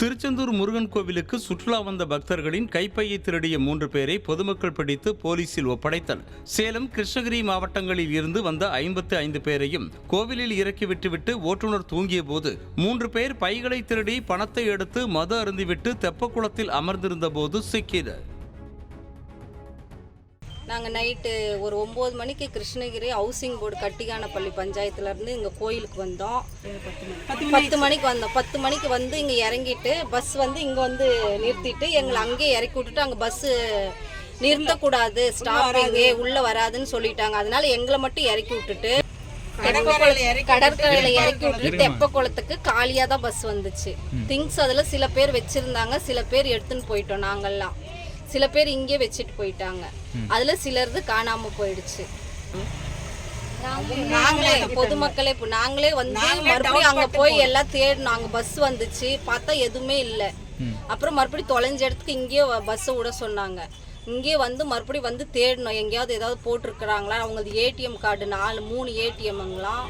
திருச்செந்தூர் முருகன் கோவிலுக்கு சுற்றுலா வந்த பக்தர்களின் கைப்பையை திருடிய 3 பேரை பொதுமக்கள் பிடித்து போலீசில் ஒப்படைத்தல். சேலம், கிருஷ்ணகிரி மாவட்டங்களில் இருந்து வந்த 55 பேரையும் கோவிலில் இறக்கி விட்டுவிட்டு ஓட்டுநர் தூங்கிய போது 3 பேர் பைகளை திருடி பணத்தை எடுத்து மது அருந்திவிட்டு தெப்பக்குளத்தில் அமர்ந்திருந்த போது சிக்கினர். நாங்கள் நைட்டு ஒரு 9 மணிக்கு கிருஷ்ணகிரி ஹவுசிங் போர்டு கட்டிகானப்பள்ளி பஞ்சாயத்துலேருந்து இங்கே கோயிலுக்கு வந்தோம். 10 மணிக்கு வந்தோம். 10 மணிக்கு வந்து இங்கே இறங்கிட்டு பஸ் வந்து இங்கே வந்து நிறுத்திட்டு எங்களை அங்கேயே இறக்கி விட்டுட்டு அங்கே பஸ்ஸு நிறுத்தக்கூடாது, ஸ்டாப்பிங்கே உள்ளே வராதுன்னு சொல்லிட்டாங்க. அதனால எங்களை மட்டும் இறக்கி விட்டுட்டு கடற்கரையில் இறக்கி விட்டுட்டு தெப்பக்குளத்துக்கு காலியாக தான் பஸ் வந்துச்சு. திங்ஸ் அதில் சில பேர் வச்சுருந்தாங்க, சில பேர் எடுத்துன்னு போயிட்டோம். நாங்கள்லாம் சில பேர் இங்கே வச்சுட்டு போயிட்டாங்க. அதுல சிலருக்கு காணாம போயிடுச்சு. நாங்களே பொதுமக்களே நாங்களே வந்து மறுபடியும் அங்க போய் எல்லாம் தேடணும். அங்க பஸ் வந்துச்சு, பார்த்தா எதுவுமே இல்லை. அப்புறம் மறுபடியும் தொலைஞ்ச இடத்துக்கு இங்கேயே பஸ்ஸை விட சொன்னாங்க. இங்கே வந்து மறுபடியும் வந்து தேடணும், எங்கேயாவது ஏதாவது போட்டிருக்கிறாங்களா. அவங்களுக்கு ஏடிஎம் கார்டு 3 ஏடிஎம்ங்களாம்,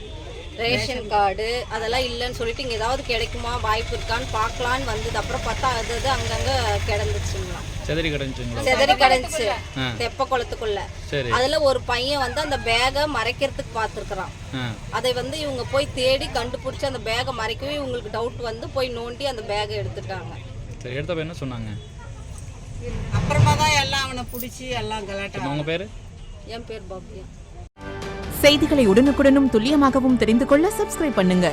ரேஷன் கார்டு அதெல்லாம் இல்லைன்னு சொல்லிட்டு இங்கே ஏதாவது கிடைக்குமா வாய்ப்பு இருக்கான்னு பார்க்கலான்னு வந்தது. அப்புறம் பார்த்தா அது அங்கங்கே கிடந்துச்சுங்களா, செதறி கிடந்துச்சு தெப்பக்குளத்துக்குள்ள. அதுல ஒரு பையன் வந்து அந்த பேகை மறைக்கிறதுக்கு பார்த்துருக்குறான். அதை வந்து இவங்க போய் தேடி கண்டுபிடிச்சி அந்த பேகை மறைக்கவே இவங்களுக்கு டவுட் வந்து போய் நோண்டி அந்த பேகை எடுத்துட்டாங்க. என்ன சொன்னாங்க? அப்புறமா தான் எல்லாம் அவனை பிடிச்சி எல்லாம் கலாட்டா. உங்க பேரு? என் பேர் பாபியா. செய்திகளை உடனுக்குடனும் துல்லியமாகவும் தெரிந்து கொள்ள சப்ஸ்கிரைப் பண்ணுங்க.